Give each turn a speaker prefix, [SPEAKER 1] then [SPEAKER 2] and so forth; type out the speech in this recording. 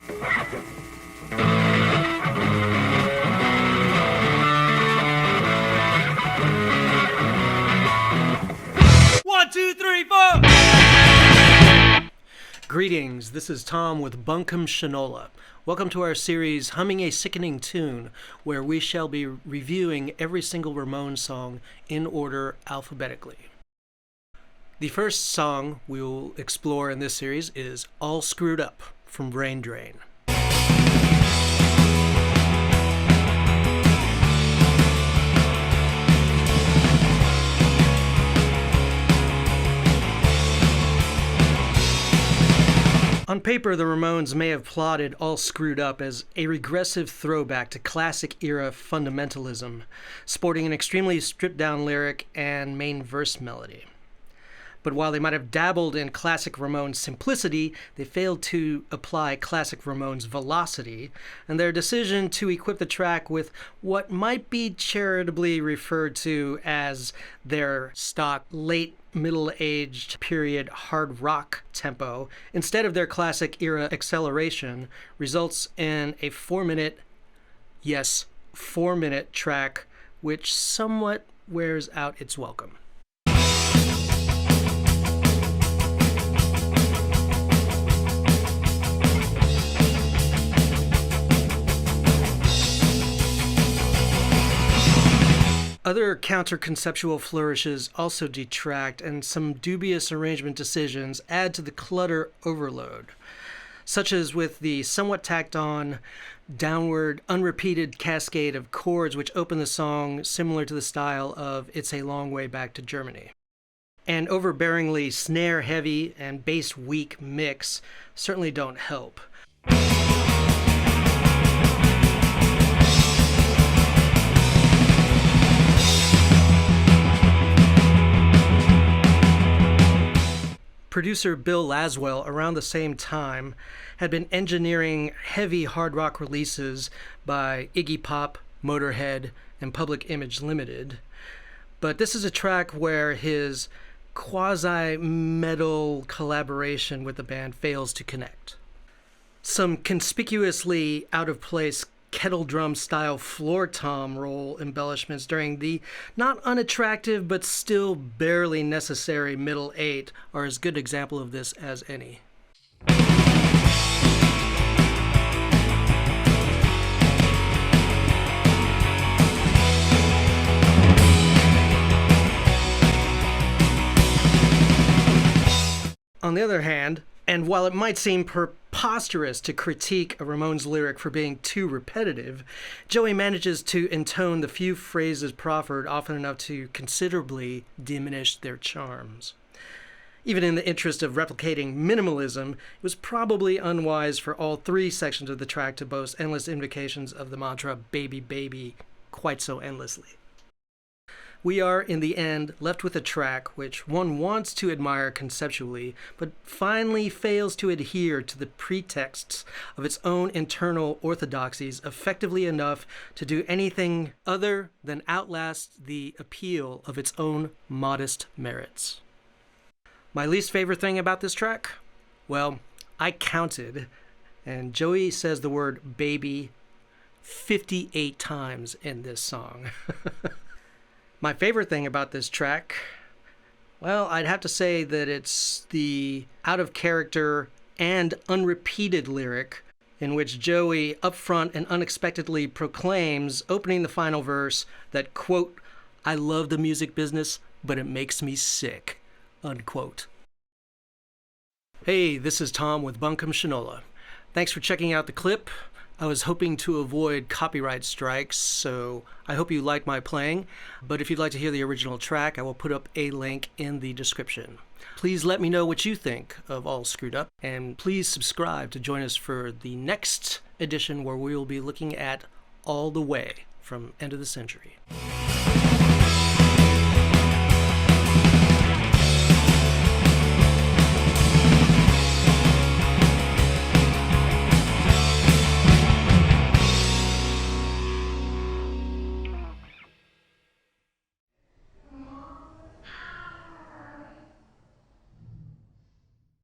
[SPEAKER 1] One, two, three, four! Greetings, this is Tom with Buncombe Shinola. Welcome to our series, Humming a Sickening Tune, where we shall be reviewing every single Ramones song in order alphabetically. The first song we will explore in this series is All Screwed Up from Brain Drain. On paper, the Ramones may have plotted All Screwed Up as a regressive throwback to classic-era fundamentalism, sporting an extremely stripped-down lyric and main verse melody. But while they might have dabbled in classic Ramones simplicity, they failed to apply classic Ramones velocity, and their decision to equip the track with what might be charitably referred to as their stock late middle-aged period hard rock tempo instead of their classic era acceleration results in a 4-minute track which somewhat wears out its welcome. Other counter-conceptual flourishes also detract, and some dubious arrangement decisions add to the clutter overload, such as with the somewhat tacked-on, downward, unrepeated cascade of chords which open the song similar to the style of It's a Long Way Back to Germany. An overbearingly snare-heavy and bass-weak mix certainly don't help. Producer Bill Laswell, around the same time, had been engineering heavy hard rock releases by Iggy Pop, Motorhead, and Public Image Limited. But this is a track where his quasi-metal collaboration with the band fails to connect. Some conspicuously out-of-place kettle drum style floor tom roll embellishments during the not unattractive but still barely necessary middle eight are as good an example of this as any. On the other hand, and while it might seem preposterous to critique a Ramones lyric for being too repetitive, Joey manages to intone the few phrases proffered often enough to considerably diminish their charms. Even in the interest of replicating minimalism, it was probably unwise for all three sections of the track to boast endless invocations of the mantra, "Baby, baby," quite so endlessly. We are, in the end, left with a track which one wants to admire conceptually, but finally fails to adhere to the pretexts of its own internal orthodoxies effectively enough to do anything other than outlast the appeal of its own modest merits. My least favorite thing about this track? Well, I counted, and Joey says the word baby 58 times in this song. My favorite thing about this track, well, I'd have to say that it's the out-of-character and unrepeated lyric in which Joey upfront and unexpectedly proclaims, opening the final verse, that, quote, "I love the music business, but it makes me sick," unquote. Hey, this is Tom with Buncombe Shinola. Thanks for checking out the clip. I was hoping to avoid copyright strikes, so I hope you like my playing. But if you'd like to hear the original track, I will put up a link in the description. Please let me know what you think of All Screwed Up, and please subscribe to join us for the next edition where we will be looking at All the Way from End of the Century.